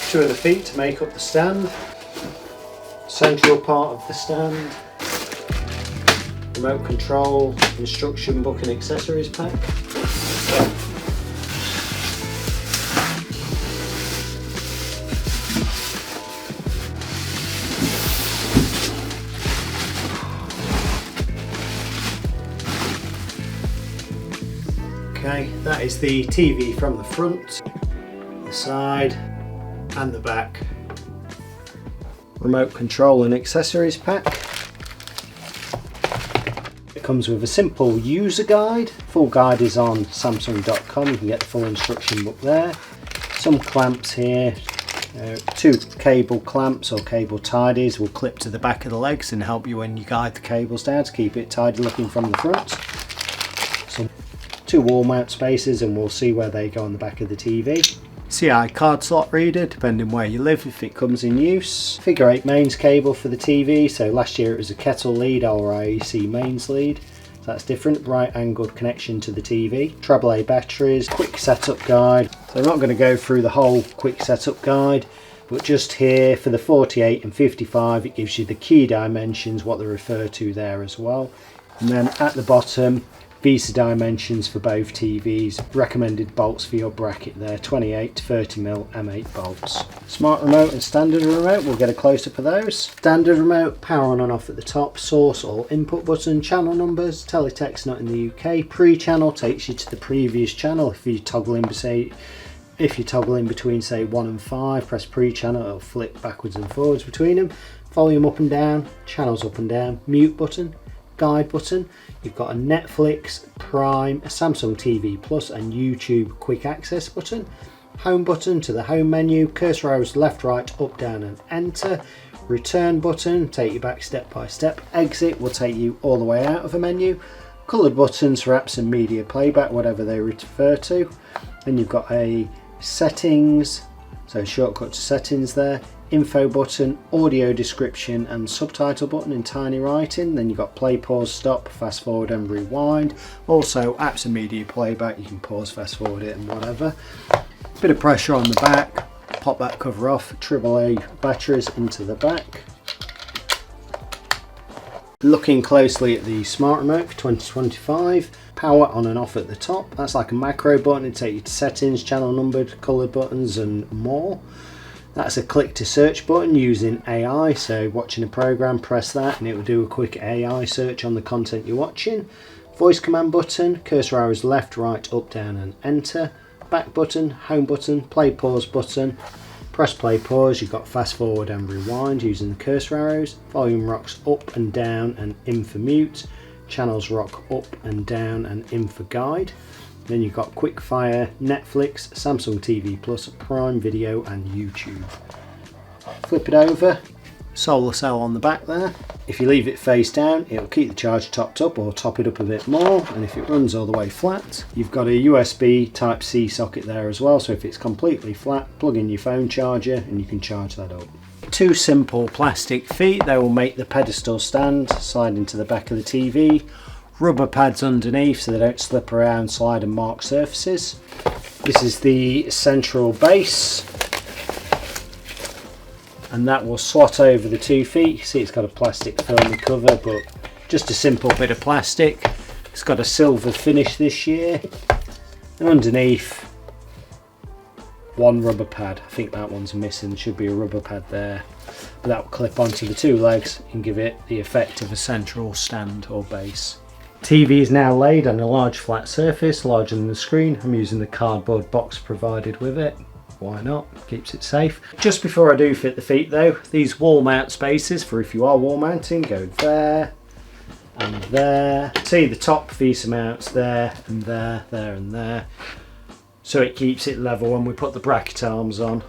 Two of the feet to make up the stand. Central part of the stand. Remote control, instruction book and accessories pack. Okay, that is the TV from the front, the side and the back. Remote control and accessories pack. It comes with a simple user guide. Full guide is on Samsung.com. You can get the full instruction book there. Some clamps here. Two cable clamps or cable tidies will clip to the back of the legs and help you when you guide the cables down to keep it tidy looking from the front. Some two wall mount spacers, and we'll see where they go on the back of the TV. CI card slot reader, depending where you live if it comes in use. Figure 8 mains cable for the TV, so last year it was a kettle lead or IEC mains lead, so that's different. Right angled connection to the TV. AAA batteries, quick setup guide. So I'm not going to go through the whole quick setup guide, but just here for the 48 and 55 it gives you the key dimensions, what they refer to there as well. And then at the bottom, VESA dimensions for both TVs, recommended bolts for your bracket there, 28 to 30mm M8 bolts. Smart remote and standard remote, we'll get a close-up of those. Standard remote, power on and off at the top, source or input button, channel numbers, teletext not in the UK, pre-channel takes you to the previous channel. If you toggle in between say 1 and 5, press pre-channel, it'll flip backwards and forwards between them. Volume up and down, channels up and down, mute button, guide button. You've got a Netflix, Prime, a Samsung TV Plus and YouTube quick access button. Home button to the home menu, cursor arrows left, right, up, down and enter. Return button, take you back step by step. Exit will take you all the way out of a menu. Coloured buttons for apps and media playback, whatever they refer to. Then you've got a settings, so shortcut to settings there. Info button, audio description and subtitle button in tiny writing. Then you've got play, pause, stop, fast forward and rewind. Also apps and media playback, you can pause, fast forward it and whatever. Bit of pressure on the back, pop that cover off, AAA batteries into the back. Looking closely at the smart remote for 2025, power on and off at the top. That's like a macro button, it'll take you to settings, channel numbered, coloured buttons and more. That's a click to search button using AI, so watching a program, press that and it will do a quick AI search on the content you're watching. Voice command button, cursor arrows left, right, up, down and enter. Back button, home button, play pause button. Press play pause, you've got fast forward and rewind using the cursor arrows. Volume rocks up and down and in for mute. Channels rock up and down and in for guide. Then you've got quick fire, Netflix, Samsung TV Plus, Prime Video and YouTube. Flip it over, solar cell on the back there. If you leave it face down, it'll keep the charge topped up or top it up a bit more. And if it runs all the way flat, you've got a USB Type-C socket there as well. So if it's completely flat, plug in your phone charger and you can charge that up. Two simple plastic feet, they will make the pedestal stand, slide into the back of the TV. Rubber pads underneath so they don't slip around, slide and mark surfaces. This is the central base and that will slot over the 2 feet. You see it's got a plastic filmy cover, but just a simple bit of plastic. It's got a silver finish this year, and underneath one rubber pad. I think that one's missing, there should be a rubber pad there, but that will clip onto the 2 legs and give it the effect of a central stand or base. TV is now laid on a large flat surface, larger than the screen. I'm using the cardboard box provided with it. Why not? Keeps it safe. Just before I do fit the feet though, these wall mount spaces for if you are wall mounting go there and there. See the top VESA mounts there and there, there and there. So it keeps it level when we put the bracket arms on.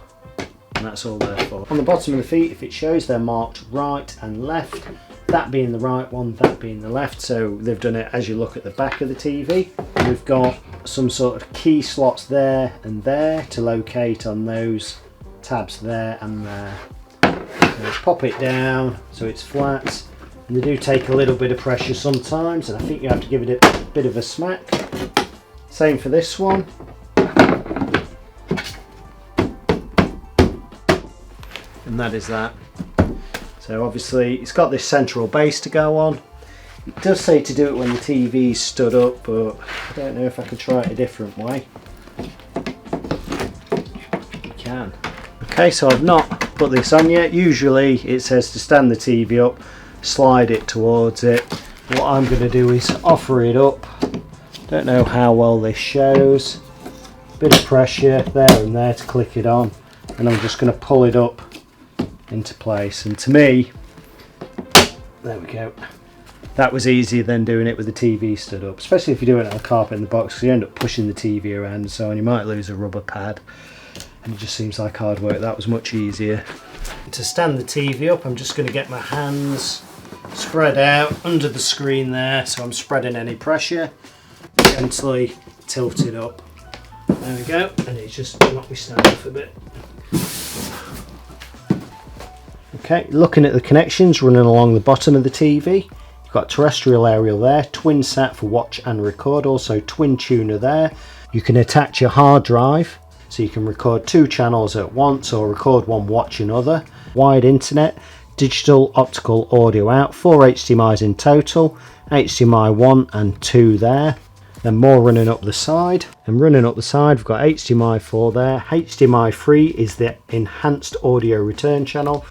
And that's all there for. On the bottom of the feet, if it shows, they're marked right and left. That being the right one, that being the left, so they've done it as you look at the back of the TV. We've got some sort of key slots there and there to locate on those tabs there and there. So pop it down so it's flat, and they do take a little bit of pressure sometimes, and I think you have to give it a bit of a smack. Same for this one. and that is that. So obviously it's got this central base to go on. It does say to do it when the TV's stood up, but I don't know if I could try it a different way. You can. Okay, so I've not put this on yet. Usually it says to stand the TV up, slide it towards it. What I'm going to do is offer it up. Don't know how well this shows. Bit of pressure there and there to click it on, and I'm just going to pull it up into place. And to me, there we go. That was easier than doing it with the TV stood up, especially if you're doing it on a carpet in the box, because you end up pushing the TV around and so on. You might lose a rubber pad, and it just seems like hard work. That was much easier. To stand the TV up, I'm just going to get my hands spread out under the screen there, so I'm spreading any pressure. Gently tilt it up. There we go, and it's just knocked me stand off a bit. Okay, looking at the connections running along the bottom of the TV. You've got terrestrial aerial there, twin sat for watch and record, also twin tuner there. You can attach your hard drive, so you can record 2 channels at once or record one, watch another. Wired internet, digital optical audio out, 4 HDMIs in total, HDMI 1 and 2 there. Then more running up the side, and running up the side we've got HDMI 4 there. HDMI 3 is the enhanced audio return channel.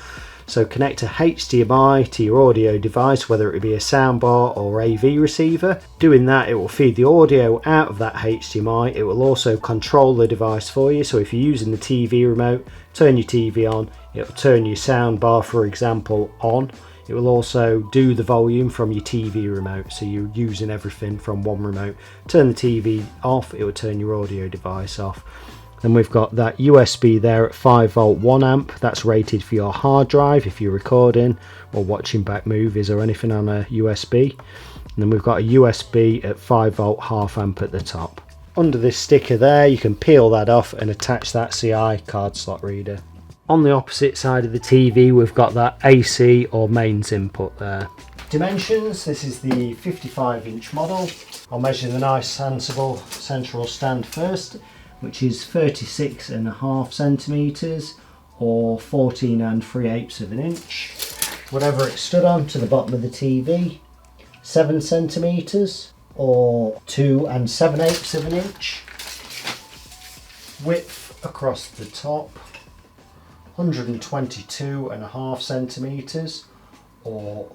So connect a HDMI to your audio device, whether it be a soundbar or AV receiver. Doing that, it will feed the audio out of that HDMI. It will also control the device for you. So if you're using the TV remote, turn your TV on, it will turn your soundbar, for example, on. It will also do the volume from your TV remote, so you're using everything from one remote. Turn the TV off, it will turn your audio device off. Then we've got that USB there at 5 volt 1 amp. That's rated for your hard drive if you're recording or watching back movies or anything on a USB. And then we've got a USB at 5 volt half amp at the top. Under this sticker there, you can peel that off and attach that CI card slot reader. On the opposite side of the TV, we've got that AC or mains input there. Dimensions, this is the 55-inch model. I'll measure the nice sensible central stand first, which is 36.5 centimeters or 14 3/8 of an inch. Whatever it stood on to the bottom of the TV, 7 centimeters or 2 7/8 of an inch. Width across the top, 122.5 centimeters or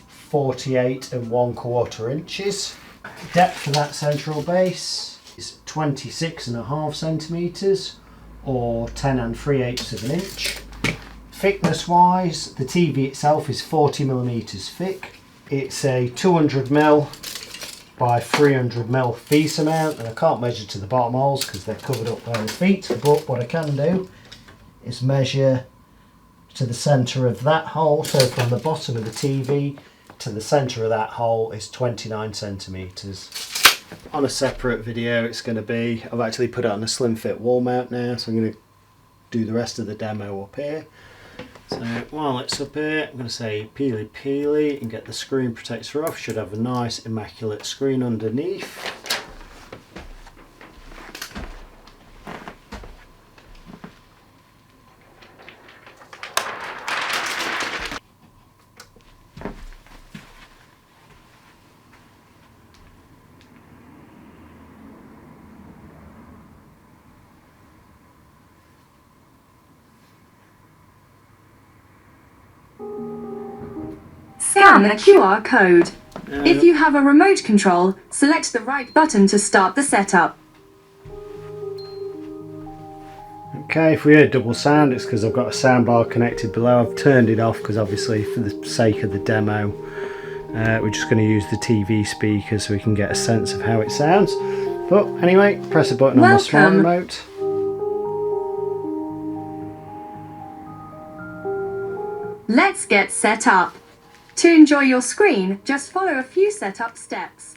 48 1/4 inches. Depth for that central base is 26.5 centimeters or 10 3/8 of an inch. Thickness wise, the TV itself is 40 millimeters thick. It's a 200mm by 300mm piece amount, and I can't measure to the bottom holes because they're covered up by the feet, but what I can do is measure to the center of that hole. So from the bottom of the TV to the center of that hole is 29 centimeters. On a separate video it's going to be, I've actually put it on a slim fit wall mount now, so I'm going to do the rest of the demo up here. So while it's up here, I'm going to say peely peely and get the screen protector off. Should have a nice immaculate screen underneath. Scan the QR code. If you have a remote control, select the right button to start the setup. Okay, if we hear double sound, it's because I've got a soundbar connected below. I've turned it off because obviously for the sake of the demo, we're just going to use the TV speaker so we can get a sense of how it sounds. But anyway, press a button on the smart remote. Let's get set up. To enjoy your screen, just follow a few setup steps.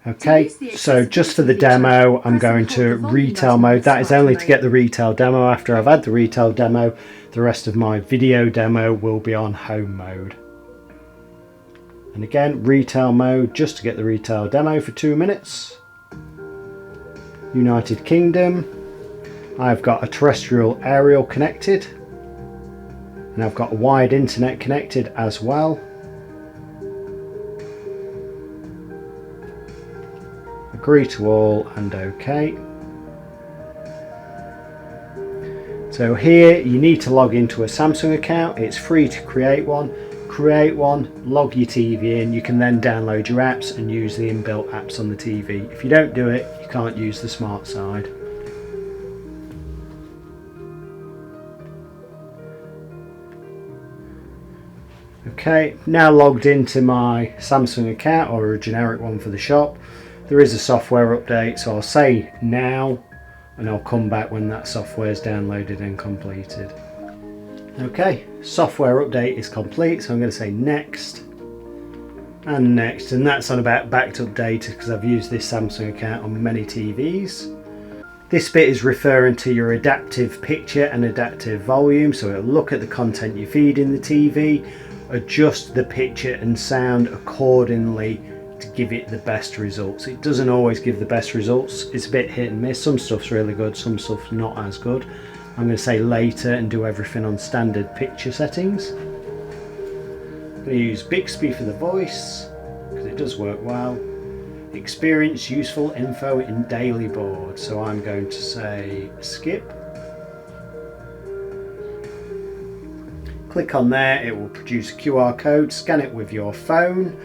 Okay, so just for the demo, I'm going to retail mode. That is only to get the retail demo. After I've had the retail demo, the rest of my video demo will be on home mode. And again, retail mode just to get the retail demo for 2 minutes. United Kingdom. I've got a terrestrial aerial connected. And I've got a wired internet connected as well. Agree to all and OK. So here you need to log into a Samsung account. It's free to create one. Create one, log your TV in. You can then download your apps and use the inbuilt apps on the TV. If you don't do it, you can't use the smart side. Okay, now logged into my Samsung account, or a generic one for the shop. There is a software update, so I'll say now and I'll come back when that software is downloaded and completed. Okay, software update is complete, so I'm going to say next and next, and that's on about backed up data because I've used this Samsung account on many TVs. This bit is referring to your adaptive picture and adaptive volume, so it'll look at the content you feed in the TV, adjust the picture and sound accordingly to give it the best results. It doesn't always give the best results, it's a bit hit and miss. Some stuff's really good, some stuff's not as good. I'm going to say later and do everything on standard picture settings. I'm going to use Bixby for the voice because it does work well. Experience useful info in daily board, so I'm going to say skip. Click on there, it will produce a QR code, scan it with your phone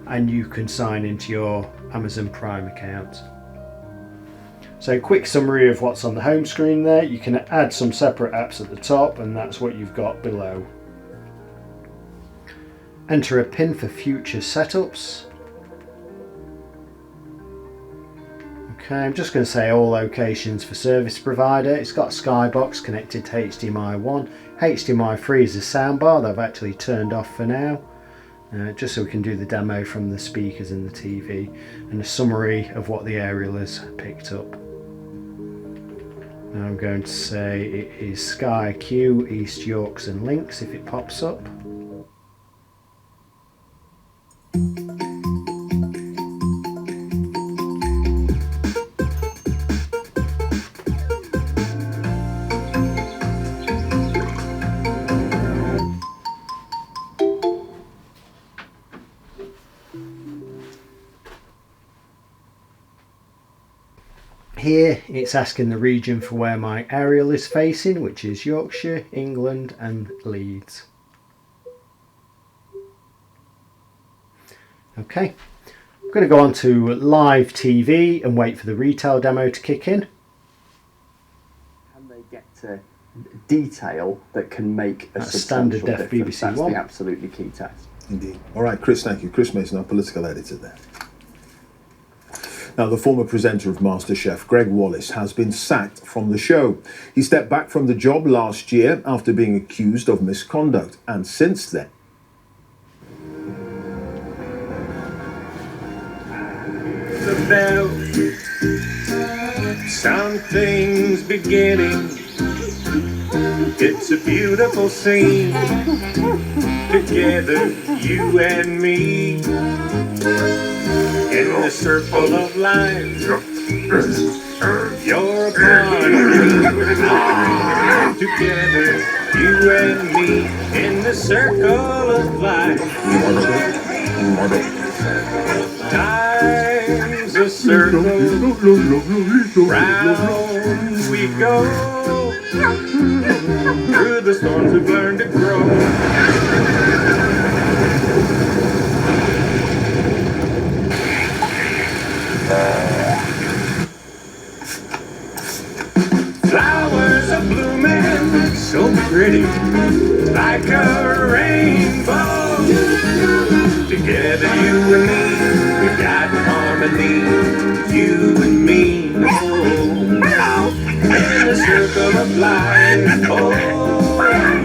and you can sign into your Amazon Prime account. So quick summary of what's on the home screen there. You can add some separate apps at the top and that's what you've got below. Enter a PIN for future setups. Okay, I'm just going to say all locations for service provider. It's got Skybox connected to HDMI 1. HDMI 3 is a soundbar that I've actually turned off for now. Just so we can do the demo from the speakers in the TV, and a summary of what the aerial has picked up. Now I'm going to say it is Sky Q, East Yorks and Links if it pops up. Here it's asking the region for where my aerial is facing, which is Yorkshire, England and Leeds. Okay, I'm going to go on to live TV and wait for the retail demo to kick in. Can they get to detail that can make a standard substantial def difference? BBC That's One. the absolutely key test. Indeed. All right, Chris, thank you. Chris Mason, our political editor there. Now, the former presenter of MasterChef, Greg Wallace, has been sacked from the show. He stepped back from the job last year after being accused of misconduct, and since then... The bell, something's beginning. It's a beautiful scene. Together, you and me, in the circle of life. You're a part of me. Together, you and me, in the circle of life. Time's a circle, round we go. Through the storms we've learned to grow. Flowers are blooming so pretty, like a rainbow. Together you and me, we got harmony. You and me, oh, in the circle of life. Oh,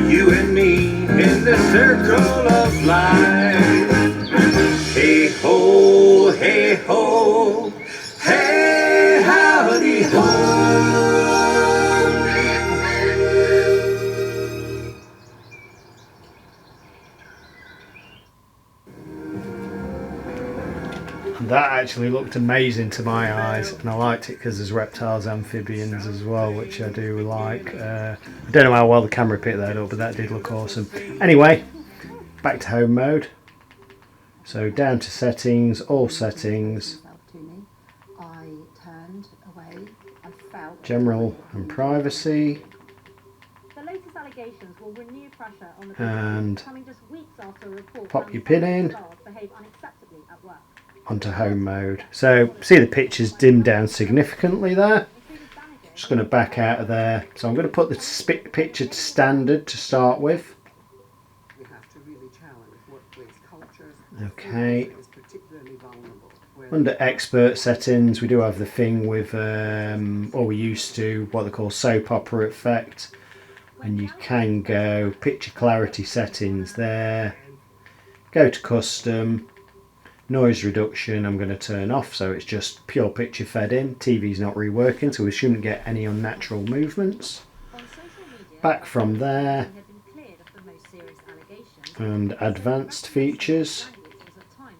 you and me, in the circle of life. Hey ho, hey ho, hey howdy ho. And that actually looked amazing to my eyes, and I liked it because there's reptiles, amphibians as well, which I do like. I don't know how well the camera picked that up, but that did look awesome. Anyway, back to home mode. So down to settings, all settings, general and privacy, and pop your pin in onto home mode. So see the pictures dim down significantly there. Just going to back out of there. So I'm going to put the picture to standard to start with. Okay. Under expert settings, we do have the thing with, or we used to, what they call soap opera effect. And you can go picture clarity settings there. Go to custom. Noise reduction I'm going to turn off, so it's just pure picture fed in. TV's not reworking, so we shouldn't get any unnatural movements. Back from there. And advanced features.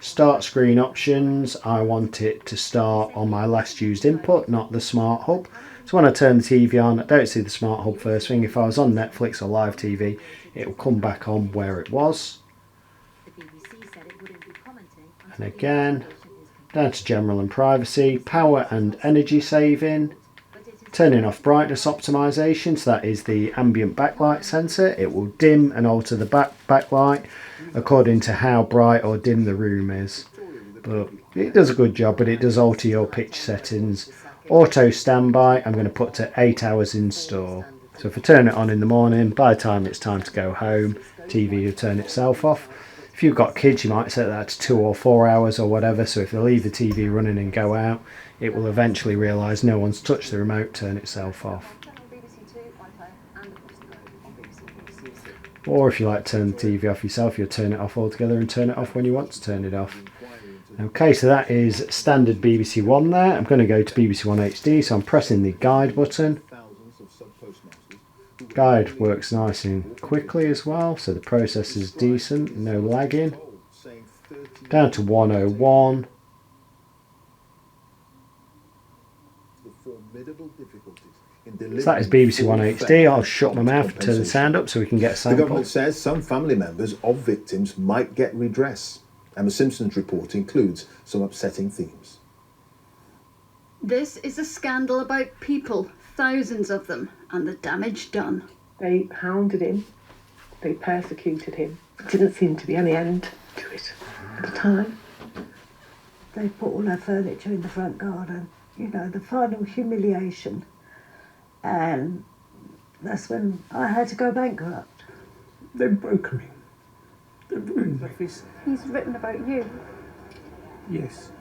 Start screen options, I want it to start on my last used input, not the smart hub. So when I turn the TV on, I don't see the smart hub first thing. If I was on Netflix or live TV, it will come back on where it was. And again, down to general and privacy, power and energy saving, turning off brightness optimization, so that is the ambient backlight sensor. It will dim and alter the backlight according to how bright or dim the room is. But it does a good job, but it does alter your pitch settings. Auto standby, I'm going to put to 8 hours in store. So if I turn it on in the morning, by the time it's time to go home, TV will turn itself off. If you've got kids, you might set that to 2 or 4 hours or whatever, so if they leave the TV running and go out, it will eventually realise no one's touched the remote, turn itself off. Or if you like to turn the TV off yourself, you'll turn it off altogether and turn it off when you want to turn it off. Okay, so that is standard BBC One there. I'm going to go to BBC One HD, so I'm pressing the guide button. Guide works nice and quickly as well, so the process is decent, no lagging. Down to 101. So that is BBC One HD. I'll shut my mouth and turn the sound up so we can get a The sample. government says some family members of victims might get redress. Emma Simpson's report includes some upsetting themes. This is a scandal about people, thousands of them, and the damage done. They hounded him, they persecuted him. There didn't seem to be any end to it at the time. They put all our furniture in the front garden, you know, the final humiliation. And that's when I had to go bankrupt. They've broken him. They've ruined me. He's written about you. Yes.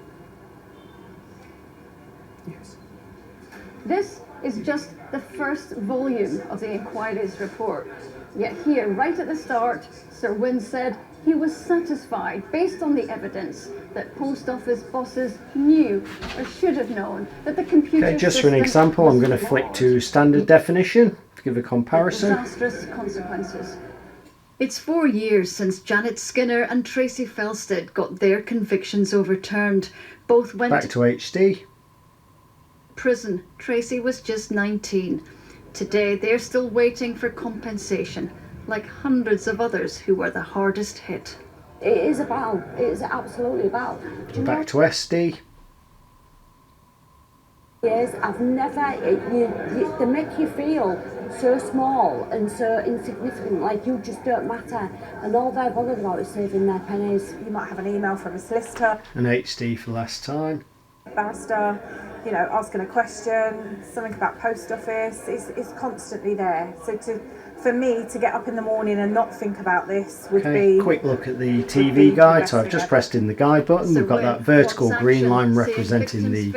Yes. This is just the first volume of the inquiry's report. Yet here, right at the start, Sir Wynne said he was satisfied, based on the evidence, that post office bosses knew or should have known that the computer Okay, just for an example, I'm going to flick to standard definition to give a comparison. Disastrous consequences. It's 4 years since Janet Skinner and Tracy Felsted got their convictions overturned. Both went Back to HD. prison. Tracy was just 19. Today they're still waiting for compensation, like hundreds of others who were the hardest hit. It is absolutely about. Back to SD. Years, I've never, they make you feel so small and so insignificant, like you just don't matter, and all they're bothered about is saving their pennies. You might have an email from a solicitor, And HD for last time. barrister, you know, asking a question, something about post office, is constantly there. So for me to get up in the morning and not think about this would Okay, be... quick look at the TV guide. So I've just pressed in the guide button. We've got that vertical green line representing the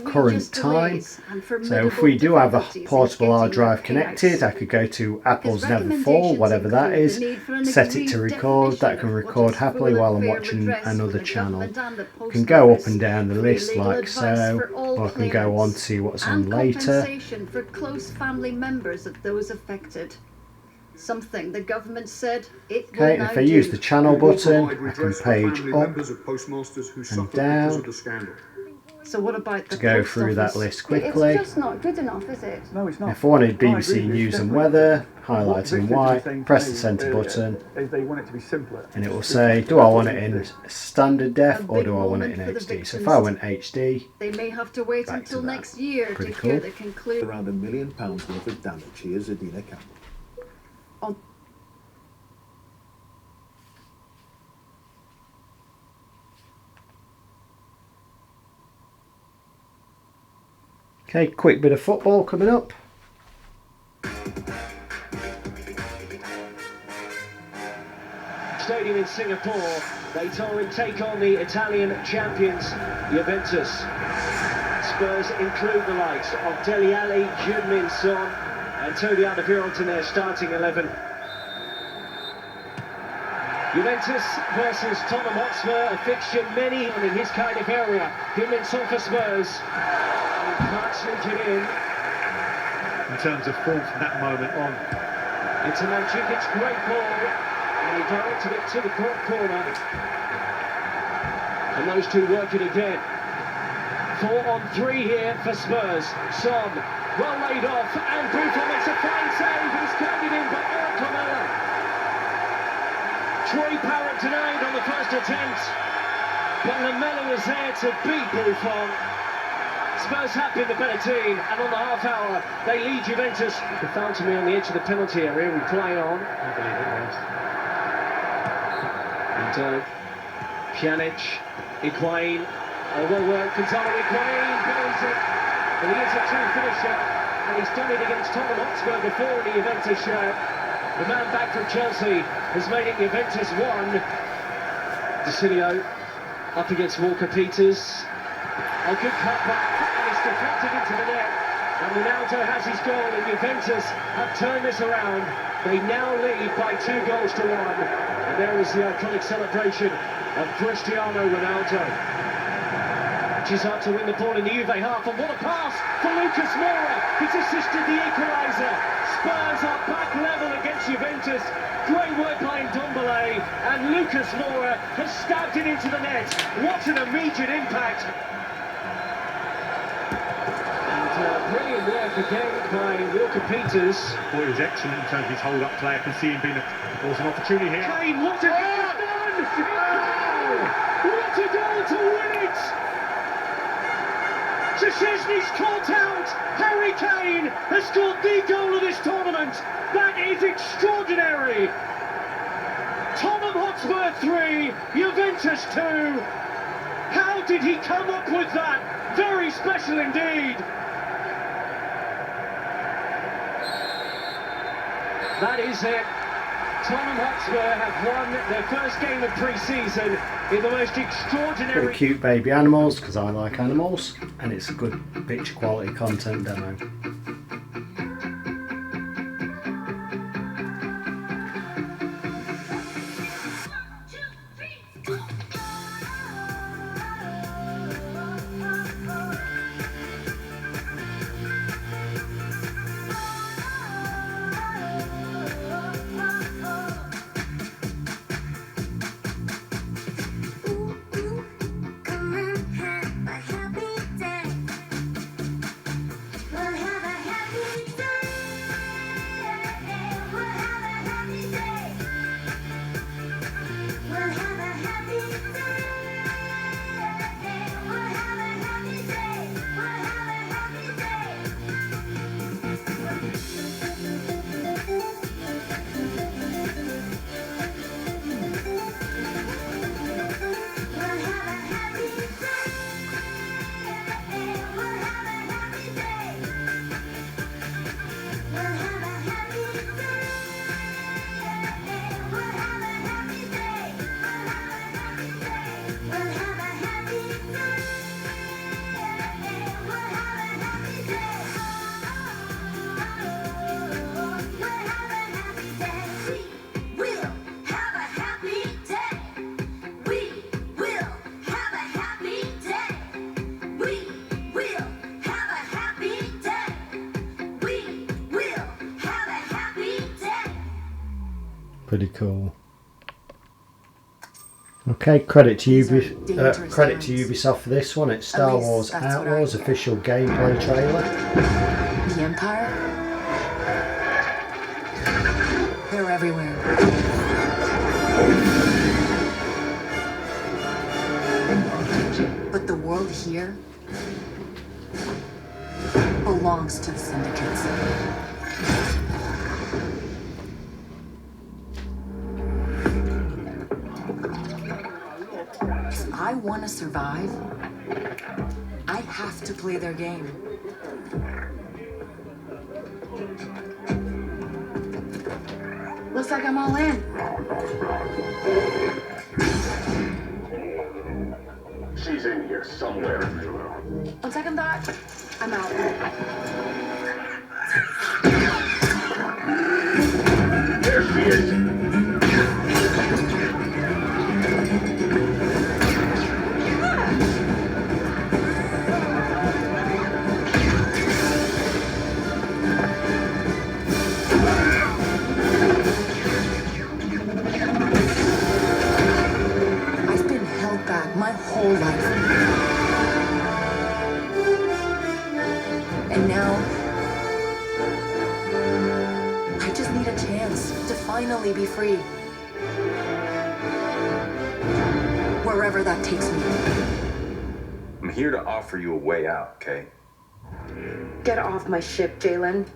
current time. So if we do have a portable hard drive connected, I could go to Apple's Never Fall, whatever that is, set it to record. That can record happily while I'm watching another channel. I can go up and down the list like so, or I can go on to see what's on later. Compensation for close family members of those affected. Something the government said it will Okay, now if I use do. the channel button, I can Redress for page family up members of postmasters who and suffered down. because of the scandal. So what about the to go post through that office? list quickly. It's just not good enough, is it? No, it's not. If I wanted I agree BBC with News you, and definitely. Weather, What highlighted in Victor's white, saying to press the me, centre button, is they want it to be simpler. and it will say, do I want it in standard def or do I want it in HD? So if I went HD, They may have to wait Back until to that. next year Pretty to hear cool. the conclusion. Around £1 million worth of damage. Here's Adina Campbell. okay, quick bit of football coming up. Stadium in Singapore, they take on the Italian champions Juventus. Spurs include the likes of Dele Alli, Heung-min Son and Toby Alderweireld in their starting 11. Juventus versus Tottenham Hotspur, a fixture many in his kind of area. Heung-min Son for Spurs. And can't sneak it in. In terms of form from that moment on. It's a Mandzukic great ball. And he directed it to the corner. And those two work it again. 4-on-3 here for Spurs. Son, well laid off, and Buffon makes a fine save. He's carried in by Eric Lamela. Troy Parrott denied on the first attempt, but Lamela was there to beat Buffon. Spurs have been the better team, and on the half hour, they lead Juventus. The foul to me on the edge of the penalty area. We play on. I believe it was. And Pjanic, Higuain, well worked, Gonzalo Higuain buries it, and he is a true finisher, and he's done it against Tottenham Hotspur before in the Juventus show. The man back from Chelsea has made it Juventus 1. De Cilio up against Walker Peters. A good cut back, and it's deflected into the net. And Ronaldo has his goal, and Juventus have turned this around. They now lead by 2 goals to 1. And there is the iconic celebration of Cristiano Ronaldo. She's up to win the ball in the Juve half, and what a pass for Lucas Moura. He's assisted the equaliser. Spurs are back level against Juventus. Great work by Ndombele, and Lucas Moura has stabbed it into the net. What an immediate impact. Brilliant work again by Walker Peters. Boy, he was excellent in terms of his hold-up play. I can see him being there was an opportunity here. Kane, what a goal! What a goal to win it! Szczesny's caught out. Harry Kane has scored the goal of this tournament. That is extraordinary. Tottenham Hotspur 3, Juventus 2. How did he come up with that? Very special indeed. That is it. Tottenham Hotspur have won their first game of pre-season in the most extraordinary... Pretty cute baby animals, because I like animals, and it's a good picture quality content demo. Pretty cool. Okay, credit to Ubisoft for this one. It's Star Wars Outlaws official gameplay trailer. The Empire? They're everywhere. But the world here belongs to the syndicates. If I want to survive, I have to play their game. Looks like I'm all in. She's in here somewhere. On second thought, I'm out. There she is. I've been held back my whole life. And now, I just need a chance to finally be free. Wherever that takes me. I'm here to offer you a way out, okay? Get off my ship, Jalen.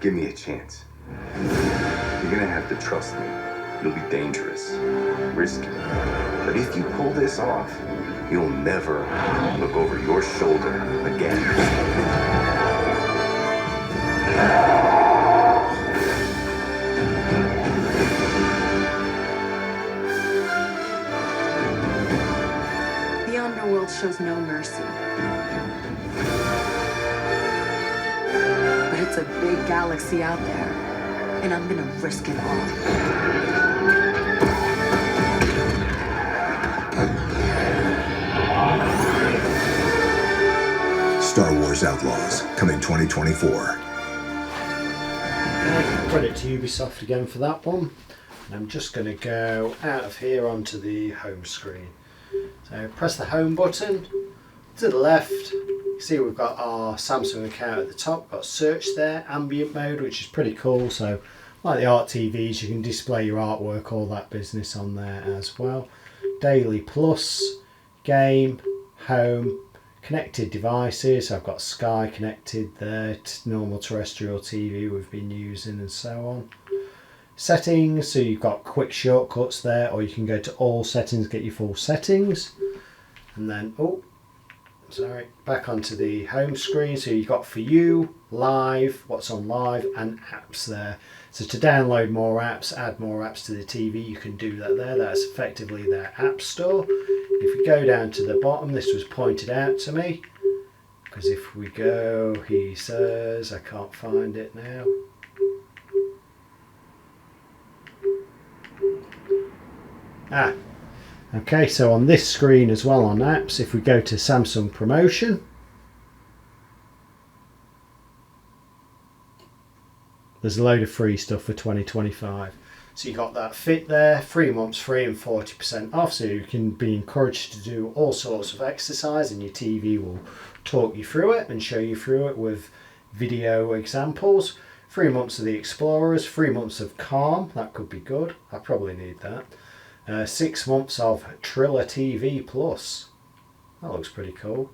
Give me a chance. You're gonna have to trust me. You'll be dangerous, risky. But if you pull this off, you'll never look over your shoulder again. The underworld shows no mercy. But it's a big galaxy out there, and I'm gonna risk it all. Star Wars Outlaws, coming 2024. Credit to Ubisoft again for that one. And I'm just going to go out of here onto the home screen. So press the home button. To the left, you see we've got our Samsung account at the top. We've got search there, ambient mode, which is pretty cool. So like the art TVs, you can display your artwork, all that business on there as well. Daily Plus, game, home, connected devices. I've got Sky connected there, normal terrestrial TV we've been using and so on. Settings, so you've got quick shortcuts there, or you can go to all settings, get your full settings. And then, back onto the home screen. So you've got For You, Live, what's on live, and apps there. So to download more apps, add more apps to the TV, you can do that there. That's effectively their app store. If we go down to the bottom, this was pointed out to me, because if we go, he says, I can't find it now. Okay, so on this screen as well on apps, if we go to Samsung Promotion, there's a load of free stuff for 2025. So you got that fit there, 3 months free and 40% off, so you can be encouraged to do all sorts of exercise, and your TV will talk you through it and show you through it with video examples. 3 months of the Explorers, 3 months of Calm, that could be good, I probably need that. 6 months of Triller TV Plus, that looks pretty cool.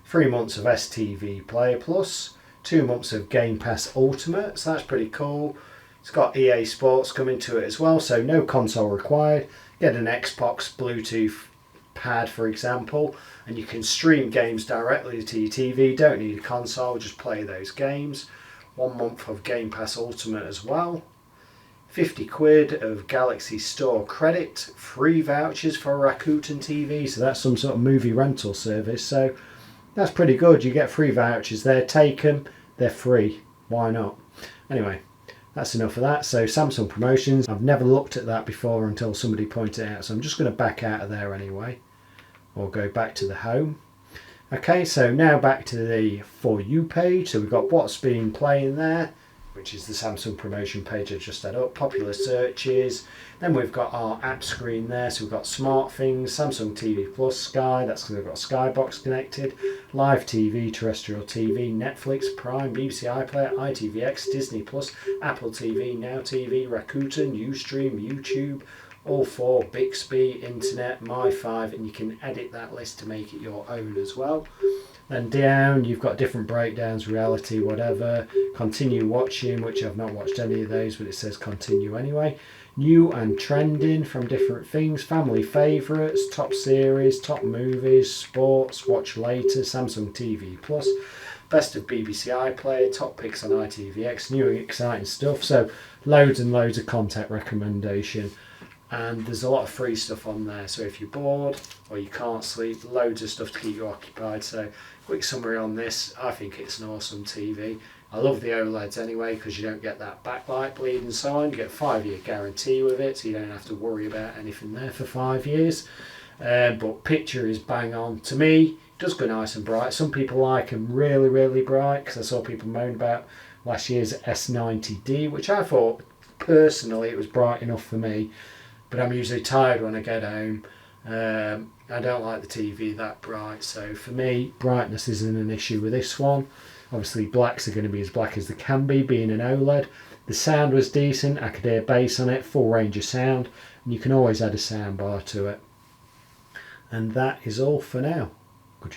3 months of STV Player Plus, 2 months of Game Pass Ultimate, so that's pretty cool. It's got EA Sports coming to it as well, so no console required. Get an Xbox Bluetooth pad, for example, and you can stream games directly to your TV. Don't need a console, just play those games. 1 month of Game Pass Ultimate as well. 50 quid of Galaxy Store credit, free vouchers for Rakuten TV, so that's some sort of movie rental service, so that's pretty good. You get free vouchers there, take them, they're free, why not? Anyway, that's enough of that. So Samsung Promotions, I've never looked at that before until somebody pointed it out, so I'm just going to back out of there anyway, or go back to the home. Okay, so now back to the For You page. So we've got what's been playing there. which is the Samsung promotion page I just had up, popular searches. Then we've got our app screen there, so we've got Smart Things, Samsung TV Plus, Sky, that's because we've got Skybox connected, Live TV, terrestrial TV, Netflix, Prime, BBC iPlayer, ITVX, Disney Plus, Apple TV, Now TV, Rakuten, Ustream, YouTube, all four, Bixby, Internet, My5, and you can edit that list to make it your own as well. Then down you've got different breakdowns, reality, whatever, continue watching, which I've not watched any of those, but it says continue anyway. New and trending from different things, family favourites, top series, top movies, sports, watch later, Samsung TV Plus, best of BBC iPlayer, top picks on ITVX, new and exciting stuff. So loads and loads of content recommendation. And there's a lot of free stuff on there, so if you're bored or you can't sleep, loads of stuff to keep you occupied. So quick summary on this, I think it's an awesome TV. I love the OLEDs anyway because you don't get that backlight bleed and so on. You get a 5-year guarantee with it, so you don't have to worry about anything there for 5 years. But picture is bang on. To me, it does go nice and bright. Some people like them really, really bright, because I saw people moan about last year's S90D, which I thought personally it was bright enough for me. But I'm usually tired when I get home. I don't like the TV that bright, so for me, brightness isn't an issue with this one. Obviously, blacks are going to be as black as they can be, being an OLED. The sound was decent, I could hear bass on it, full range of sound, and you can always add a sound bar to it. And that is all for now. Good.